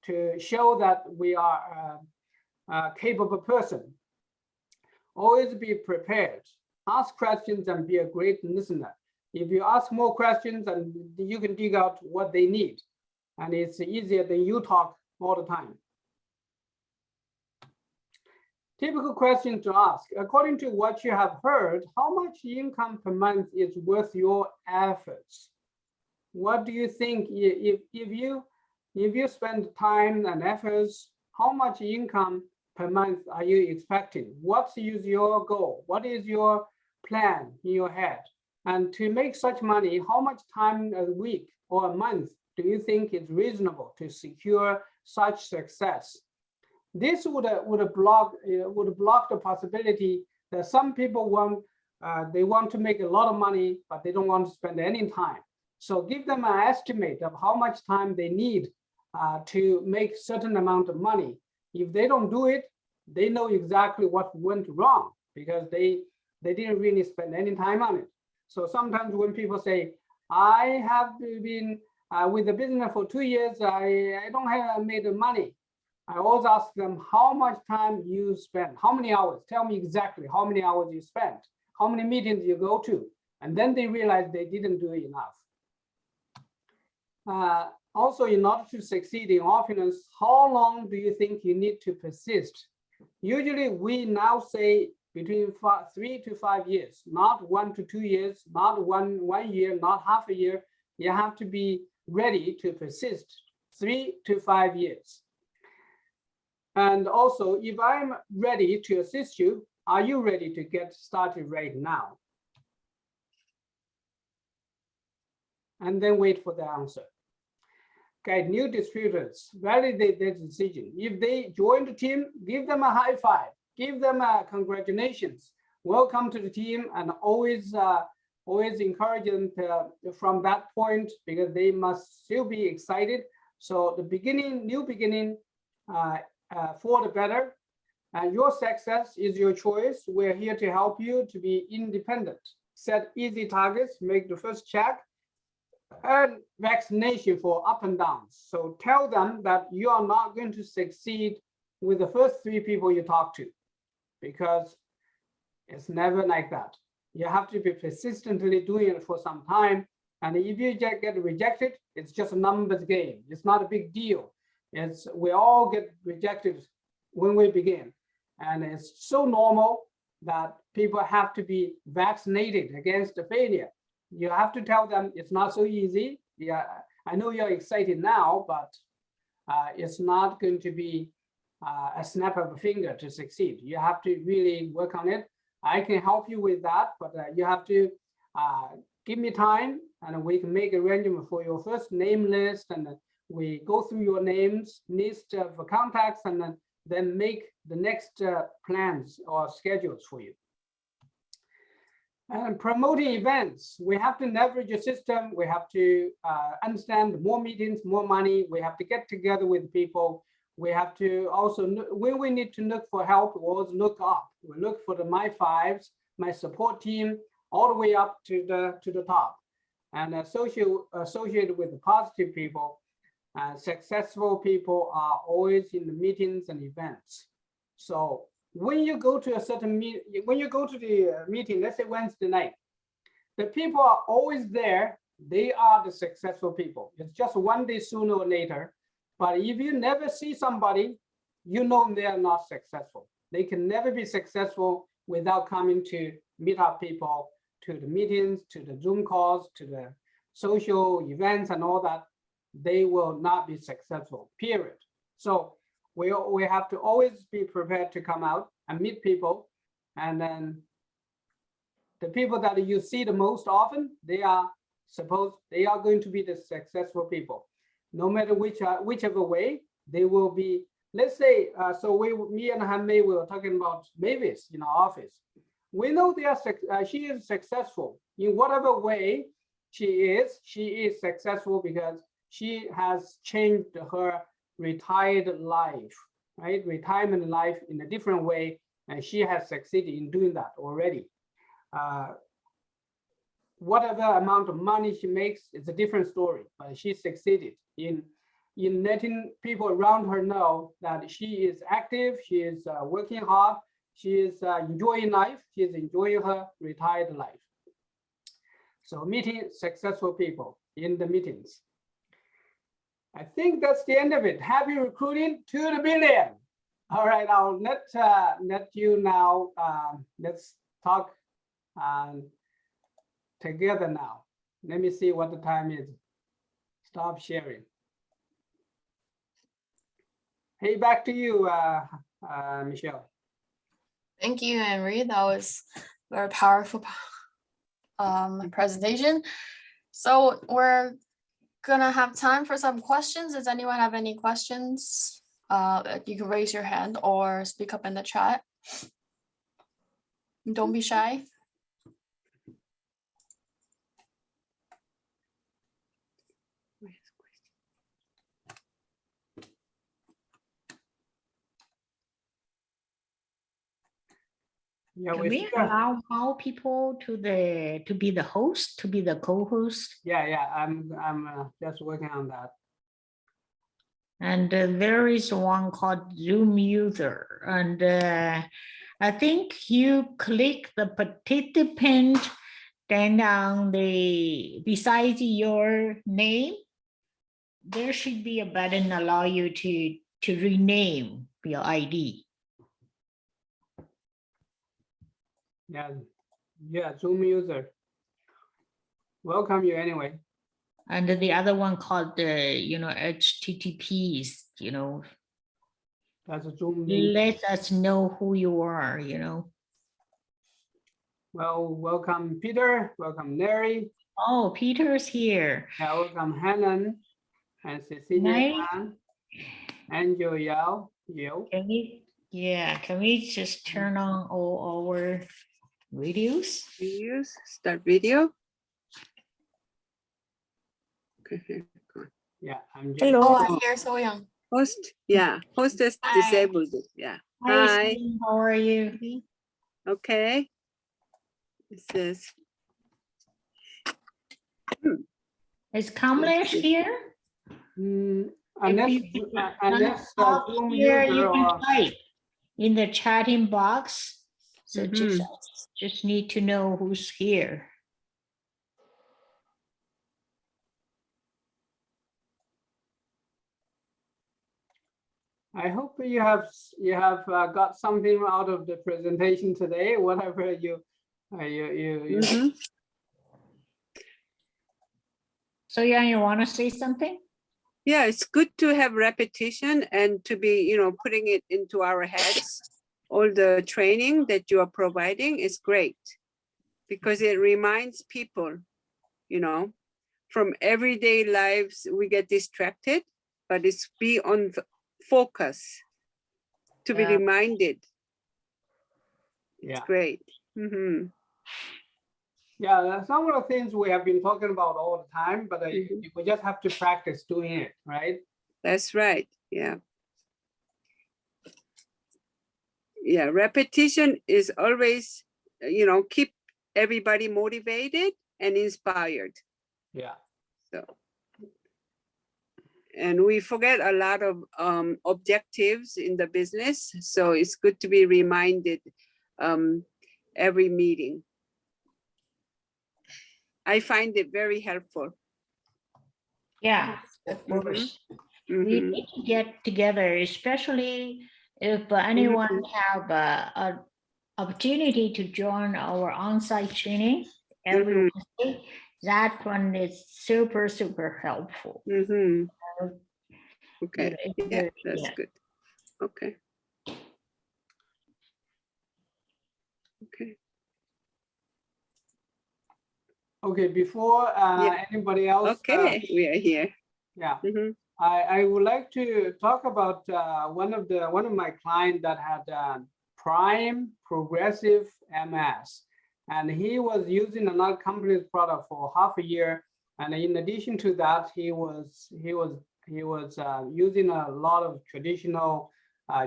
to show that we are a capable person. Always be prepared. Ask questions and be a great listener. If you ask more questions, and you can dig out what they need, and it's easier than you talk all the time. Typical question to ask. According to what you have heard, how much income per month is worth your efforts? What do you think if you spend time and efforts, how much income per month are you expecting? What is your goal? What is your plan in your head? And to make such money, how much time a week or a month do you think is reasonable to secure such success? This would block the possibility that some people they want to make a lot of money, but they don't want to spend any time. So give them an estimate of how much time they need to make certain amount of money. If they don't do it, they know exactly what went wrong because they didn't really spend any time on it. So sometimes when people say, I have been with the business for 2 years, I don't have made the money. I always ask them how much time you spend, how many hours, tell me exactly how many hours you spent, how many meetings you go to, and then they realize they didn't do enough. Also, in order to succeed in opulence, how long do you think you need to persist? Usually we now say between 3 to 5 years, not 1 to 2 years, not one year, not half a year. You have to be ready to persist 3 to 5 years. And also, if I'm ready to assist you, are you ready to get started right now? And then wait for the answer. Okay, new distributors, validate their decision. If they join the team, give them a high five, give them a congratulations, welcome to the team, and always encourage them from that point because they must still be excited So the beginning, new beginning for the better. And your success is your choice. We're here to help you to be independent. Set easy targets, make the first check, and vaccination for up and downs. So tell them that you are not going to succeed with the first 3 people you talk to, because it's never like that. You have to be persistently doing it for some time. And if you just get rejected, it's just a numbers game. It's not a big deal. We all get rejected when we begin. And it's so normal that people have to be vaccinated against the failure. You have to tell them it's not so easy. Yeah, I know you're excited now, but it's not going to be a snap of a finger to succeed. You have to really work on it. I can help you with that, but you have to give me time, and we can make arrangement for your first name list, and we go through your names, list of contacts, and then make the next plans or schedules for you. And promoting events, we have to leverage a system. We have to understand more meetings, more money. We have to get together with people. We have to also, when we need to look for help, we always look up. We look for the my fives, my support team, all the way up to the top. And associated with the positive people, successful people are always in the meetings and events. So when you go to a certain meeting, when you go to the meeting, let's say Wednesday night, the people are always there. They are the successful people. It's just one day sooner or later. But if you never see somebody, you know they are not successful. They can never be successful without coming to meet up people, to the meetings, to the Zoom calls, to the social events and all that. They will not be successful, period. So we have to always be prepared to come out and meet people. And then the people that you see the most often, they are going to be the successful people. No matter whichever way, they will be. Let's say, me and Han-Mei, we were talking about Mavis in our office. We know she is successful in whatever way she is successful because she has changed her retired life, right? Retirement life in a different way, and she has succeeded in doing that already. Whatever amount of money she makes, it's a different story, but she succeeded in letting people around her know that she is active, she is working hard, she is enjoying life, she is enjoying her retired life. So meeting successful people in the meetings. I think that's the end of it. Happy recruiting to the billion. All right, I'll let you now, let's talk together now. Let me see what the time is. Stop sharing. Hey, back to you, Michelle. Thank you, Henry. That was a very powerful presentation. So we're gonna have time for some questions. Does anyone have any questions? You can raise your hand or speak up in the chat. Don't be shy. Yeah, can we allow more people to be the host, to be the co-host? Yeah, I'm just working on that. And there is one called Zoom user, and I think you click the participant, then on besides your name, there should be a button allow you to rename your ID. Yeah, Zoom user. Welcome you anyway. And the other one called HTTPs, That's a Zoom. Let us know who you are, Well, welcome Peter, welcome Larry. Oh, Peter's here. Yeah, welcome Hannon and Cecilia Tan, Angel Yao. Can we just turn on all our videos? Start video. Okay, here. Yeah, I'm just. Oh, Hello, I'm here, so young. host. Yeah, hostess Hi. disabled it. Yeah. Hi, Hi. Susan, how are you? Okay. This is. Is Kamlesh here? Unless, If you unless talk Zoom here, user you can or type in the chatting box. So Mhm. just need to know who's here. I hope you have got something out of the presentation today, whatever you. Mhm. So yeah, you want to say something? Yeah, it's good to have repetition and to be, putting it into our heads. All the training that you are providing is great because it reminds people, from everyday lives, we get distracted, but it's be on focus to be Yeah. reminded. Yeah. It's great. Mhm. Yeah, some of the things we have been talking about all the time, but we just have to practice doing it, right? That's right. Yeah. Yeah. Repetition is always, keep everybody motivated and inspired. Yeah. So, and we forget a lot of objectives in the business. So it's good to be reminded every meeting. I find it very helpful. Yeah, of course. We need to get together, especially if anyone have a opportunity to join our on-site training every Wednesday. That one is super, super helpful. Okay. Yeah, that's good. Okay. Okay. Okay, before anybody else. Okay, we are here. Yeah. I would like to talk about one of my clients that had prime progressive MS, and he was using another company's product for half a year. And in addition to that, he was using a lot of traditional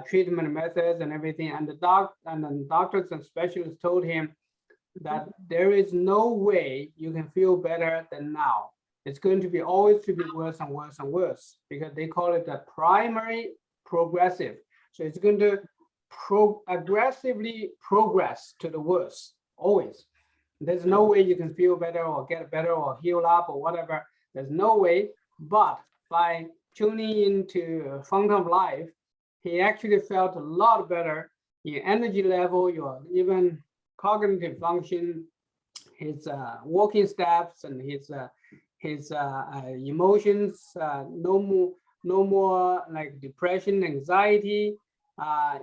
treatment methods and everything. And the doctors and specialists told him that there is no way you can feel better than now. It's going to be always to be worse and worse and worse because they call it the primary progressive. So it's going to aggressively progress to the worst, always. There's no way you can feel better or get better or heal up or whatever. There's no way. But by tuning into Fountain of Life, he actually felt a lot better in energy level, your even cognitive function, his walking steps, and his emotions. No more like depression, anxiety.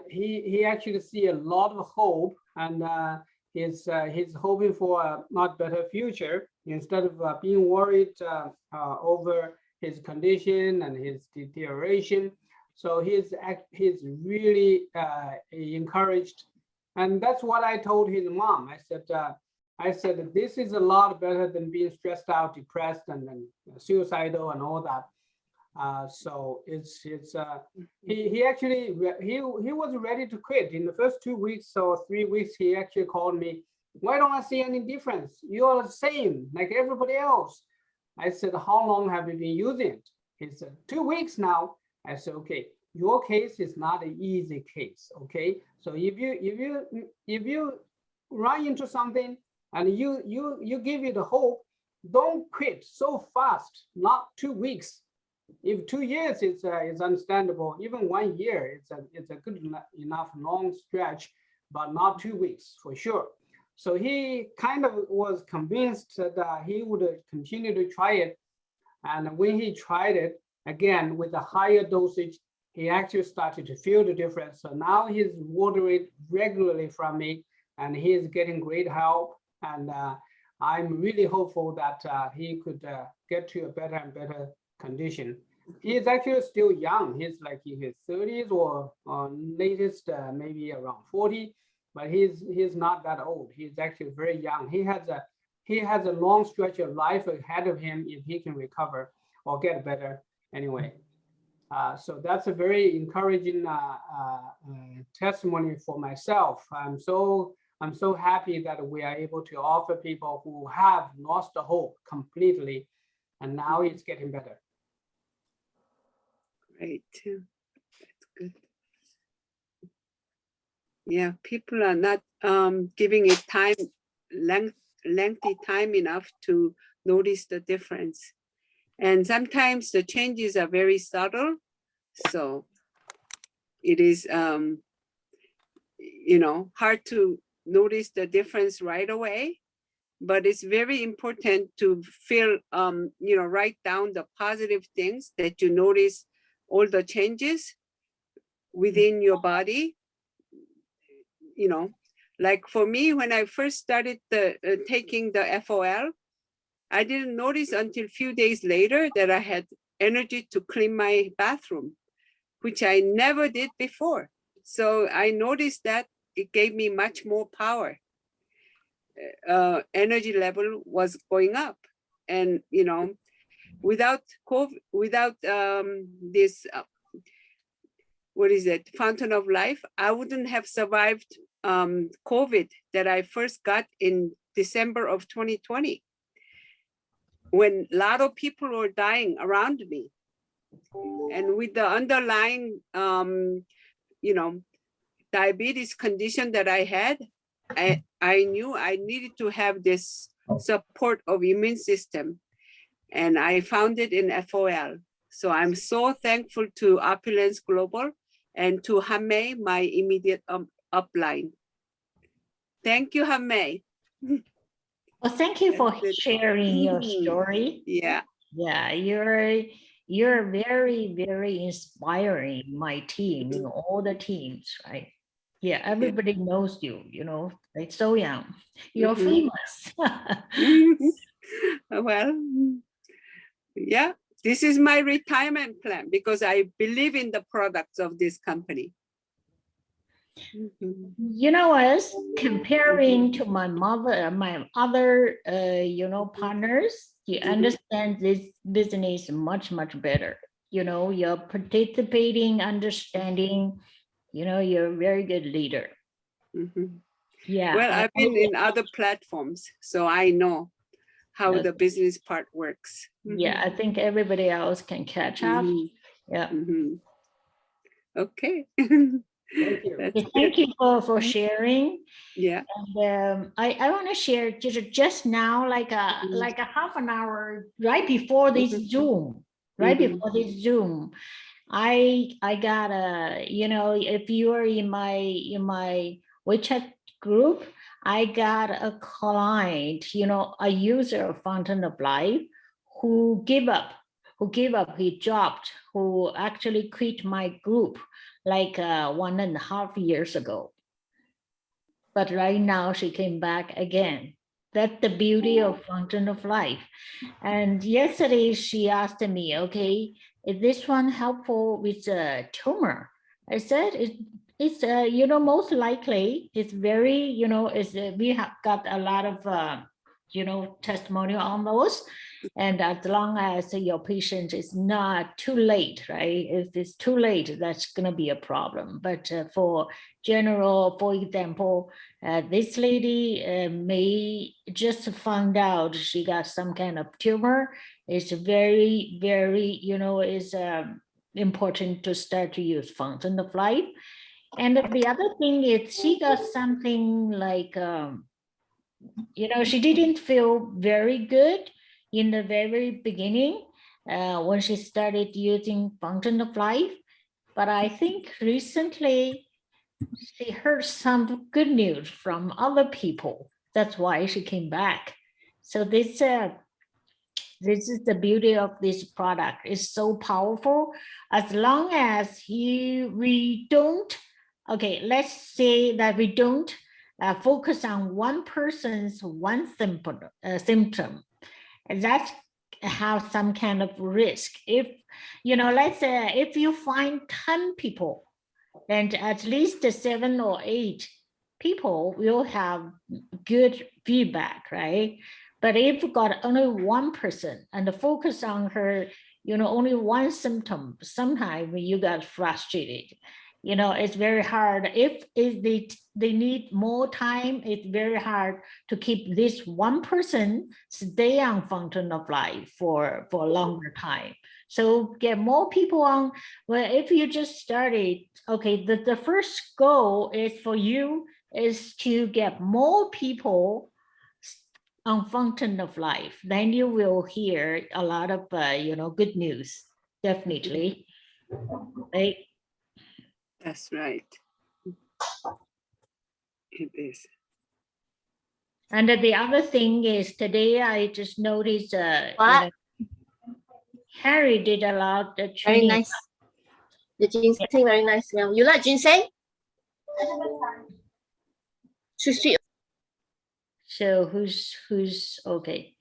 He actually see a lot of hope, and he's hoping for a much better future instead of being worried over his condition and his deterioration. So he's really encouraged, and that's what I told his mom. I said this is a lot better than being stressed out, depressed, and then suicidal and all that. So he actually he was ready to quit in the first 2 weeks or 3 weeks. He actually called me. Why don't I see any difference? You are the same like everybody else. I said, how long have you been using it? He said 2 weeks now. I said, okay, your case is not an easy case. Okay, so if you run into something and you give it a hope, don't quit so fast. Not 2 weeks. If 2 years is understandable, even 1 year it's a good enough long stretch, but not 2 weeks for sure. So he kind of was convinced that he would continue to try it. And when he tried it again with a higher dosage, he actually started to feel the difference. So now he's ordering regularly from me, and he is getting great help. And I'm really hopeful that he could get to a better and better condition. He is actually still young. He's like in his 30s or latest maybe around 40, but he's not that old. He's actually very young. He has a long stretch of life ahead of him if he can recover or get better. Anyway, so that's a very encouraging testimony for myself. I'm so happy that we are able to offer people who have lost the hope completely, and now it's getting better. Great. That's good. Yeah, people are not giving it lengthy time enough to notice the difference. And sometimes the changes are very subtle. So it is, hard to notice the difference right away. But it's very important to feel, write down the positive things that you notice, all the changes within your body. Like for me, when I first started taking the FOL, I didn't notice until a few days later that I had energy to clean my bathroom, which I never did before. So I noticed that it gave me much more power. Energy level was going up, and without COVID, without this fountain of life, I wouldn't have survived COVID that I first got in December of 2020, when a lot of people were dying around me. And with the underlying diabetes condition that I had, I knew I needed to have this support of immune system, and I found it in FOL. So I'm so thankful to Opulence Global and to Hamei, my immediate upline. Thank you, Hamei. Well, thank you for sharing your story. Yeah. Yeah, you're very, very inspiring my team, all the teams, right? Yeah, everybody knows you, like so young. You're famous. Well, yeah, this is my retirement plan because I believe in the products of this company. As comparing to my mother, my other, partners, you understand this business much, much better. You're participating, understanding, you're a very good leader. Yeah. Well, I've been in other platforms, so I know how the business part works. Yeah, I think everybody else can catch up. Yeah. Okay. Thank you for sharing. Yeah. And I want to share just now, like a half an hour right before this Zoom, I got if you are in my WeChat group, I got a client, a user of Fountain of Life who gave up, he dropped, who actually quit my group like 1.5 years ago. But right now she came back again. That's the beauty of Fountain of Life. And yesterday she asked me, okay, is this one helpful with a tumor? I said, it's most likely it's very, we have got a lot of, testimonial on those. And as long as your patient is not too late, right? If it's too late, that's going to be a problem. But for example, this lady may just found out she got some kind of tumor. It's very, very, is important to start to use Fountain of Life. And the other thing is she got something like, she didn't feel very good in the very beginning when she started using Fountain of Life. But I think recently she heard some good news from other people. That's why she came back. So this is the beauty of this product. It's so powerful. As long as we don't, let's say that we don't focus on one person's one symptom, and that have some kind of risk. If, let's say if you find 10 people, and at least 7 or 8 people will have good feedback, right? But if you got only one person and focus on her, only one symptom, sometimes you got frustrated. It's very hard. If they need more time, it's very hard to keep this one person stay on fountain of life for a longer time. So get more people on. Well, if you just started, okay, the first goal is for you is to get more people on fountain of life. Then you will hear a lot of good news, definitely. Right? That's right. It is. And the other thing is today I just noticed Harry did a lot of Very training. nice. The ginseng very nice. Yeah. You like ginseng? Too sweet. So who's okay?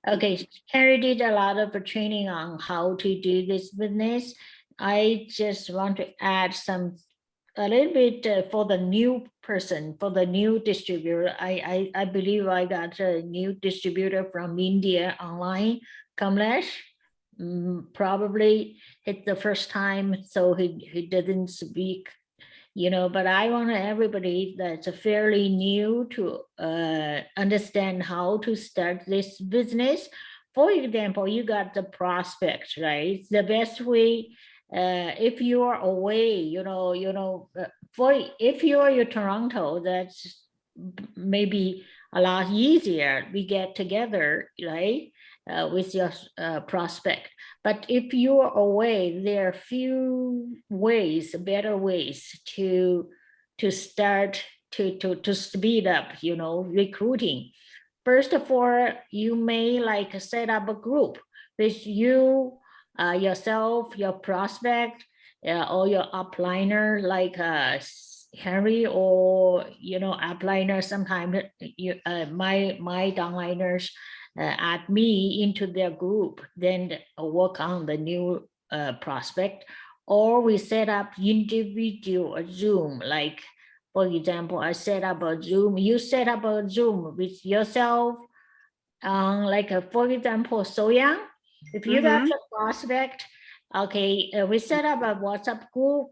Okay, Harry did a lot of training on how to do this business. I just want to add a little bit for the new person, for the new distributor. I believe I got a new distributor from India online, Kamlesh. Probably it's the first time, so he didn't speak, but I want everybody that's fairly new to understand how to start this business. For example, you got the prospect, right? The best way, if you are away, if you are in Toronto, that's maybe a lot easier. We get together, right, with your prospect. But if you're away, there are few ways, better ways to start to speed up, recruiting. First of all, you may set up a group with you, yourself, your prospect, or your upliner, like Henry, or upliner. Sometimes my downliners add me into their group, then work on the new prospect. Or we set up individual Zoom, like for example, I set up a Zoom, you set up a Zoom with yourself, for example, Soyoung, if you got a prospect, okay, we set up a WhatsApp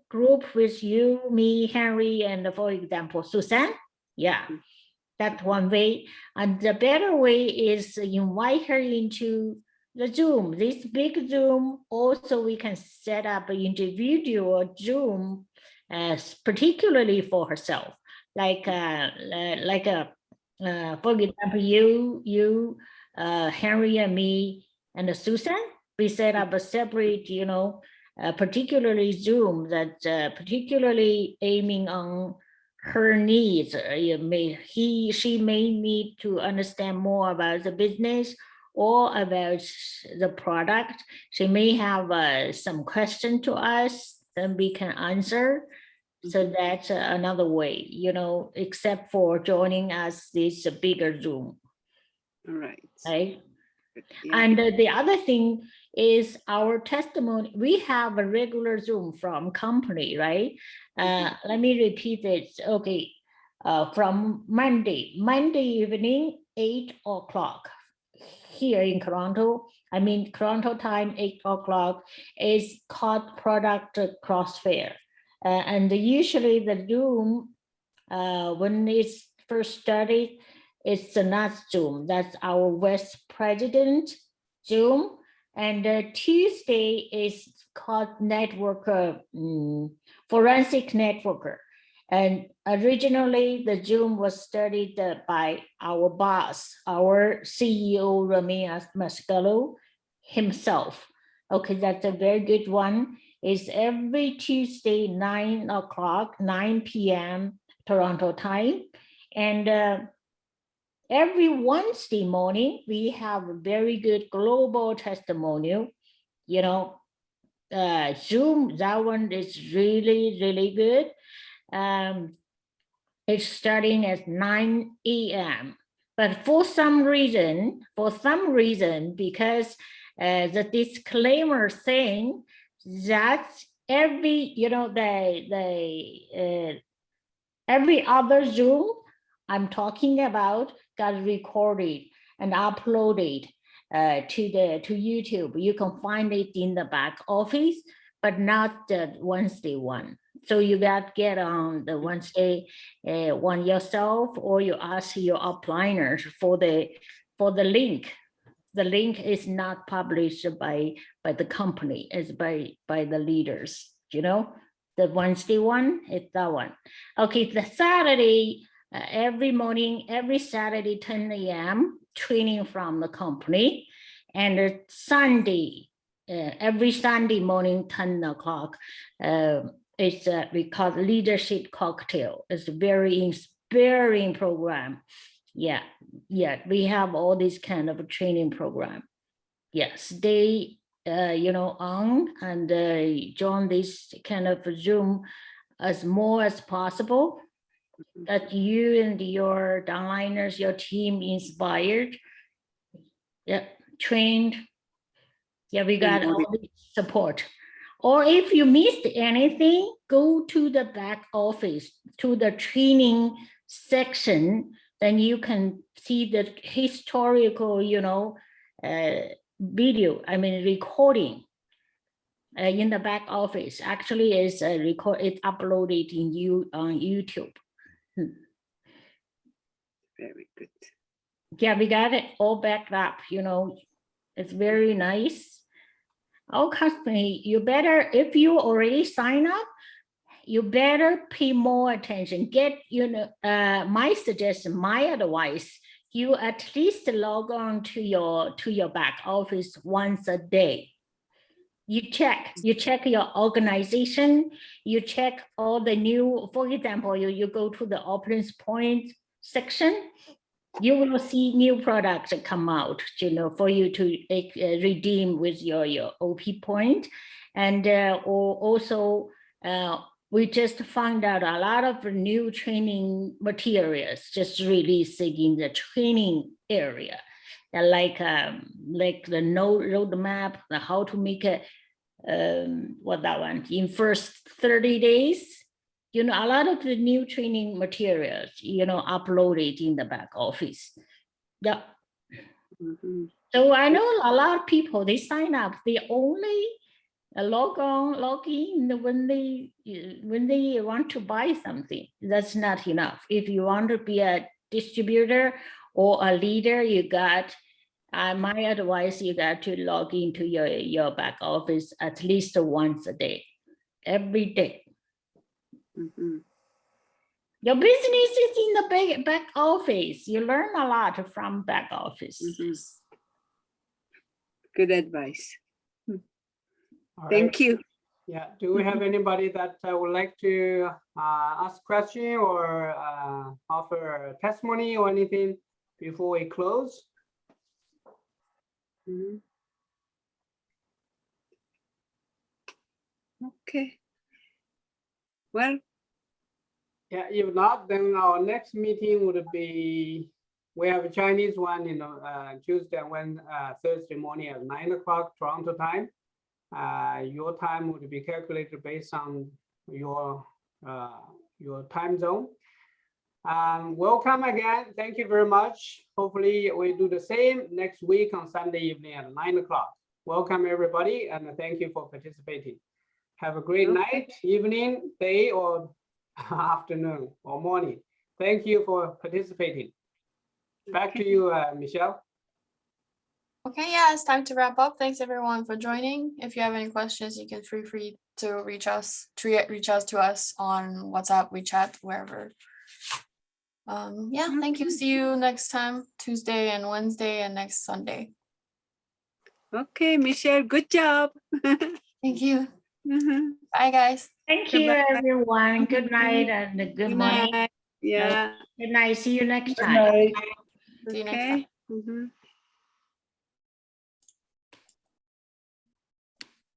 group with you, me, Henry, and for example, Susan. Yeah, that's one way. And the better way is invite her into the Zoom, this big Zoom. Also, we can set up an individual Zoom, particularly for herself. For example, you, Henry and me and Susan, we set up a separate, particularly Zoom that particularly aiming on her needs. She may need to understand more about the business or about the product. She may have some question to us, then we can answer. So that's another way, except for joining us this bigger Zoom. All right. Right. And the other thing is our testimony. We have a regular Zoom from company, right? Let me repeat it. Okay. From Monday evening, 8 o'clock here in Toronto. I mean, Toronto time, 8 o'clock is called Product Cross Fair. And usually the Zoom, when it's first started, it's not Zoom. That's our Vice President Zoom. And Tuesday is called Forensic Networker. And originally the Zoom was started by our boss, our CEO, Ramia Mascalo himself. Okay, that's a very good one. It's every Tuesday, 9 o'clock, 9 p.m. Toronto time. And every Wednesday morning, we have a very good global testimonial. Zoom, that one is really, really good. It's starting at 9 a.m. But for some reason, because the disclaimer saying that every other Zoom I'm talking about got recorded and uploaded. to YouTube. You can find it in the back office, but not the Wednesday one. So you got to get on the Wednesday one yourself, or you ask your upliners for the link. The link is not published by the company, it's by the leaders, you know. The Wednesday one is that one. Okay, the Saturday, every morning, every Saturday, 10 a.m., training from the company. And the Sunday, every Sunday morning, 10 o'clock, it's we call leadership cocktail. It's a very inspiring program. Yeah, we have all this kind of a training program. Yes, they on and join this kind of Zoom as more as possible, that you and your downliners, your team inspired, trained. Yeah, we got all the support. Or if you missed anything, go to the back office, to the training section, then you can see the historical, video, recording in the back office. Actually, it's it's uploaded on YouTube. Very good. Yeah, we got it all backed up, it's very nice. Our company, you better, if you already sign up, you better pay more attention. Get, my suggestion, my advice, you at least log on to your back office once a day. You check your organization, you check all the new, for example, you go to the options point section, you will see new products that come out, for you to redeem with your OP point. And also, we just found out a lot of new training materials just releasing in the training area, like the roadmap, how to make it, what that one, in first 30 days. A lot of the new training materials, uploaded in the back office. Yeah. So I know a lot of people, they sign up, they only log in when they want to buy something. That's not enough. If you want to be a distributor or a leader, you got, my advice, you got to log into your back office at least once a day, every day. Your business is in the back office. You learn a lot from back office. Good advice. All Thank right. you. Yeah, do we have anybody that would like to ask question or offer testimony or anything before we close? Okay. Well, yeah, if not, then our next meeting would be, we have a Chinese one, Tuesday and Thursday morning at 9 o'clock Toronto time. Your time would be calculated based on your time zone. Welcome again. Thank you very much. Hopefully we do the same next week on Sunday evening at 9 o'clock. Welcome everybody, and thank you for participating. Have a great night, evening, day, or afternoon or morning. Thank you for participating. Back to you, Michelle. Okay, yeah, it's time to wrap up. Thanks everyone for joining. If you have any questions, you can feel free to reach out to us on WhatsApp, WeChat, wherever. Yeah, thank you. See you next time, Tuesday and Wednesday and next Sunday. Okay, Michelle, good job. Thank you. Bye, guys. Thank you, everyone. Good night and good morning. Yeah. Good night. See you next Good time. night. See you next time. Okay.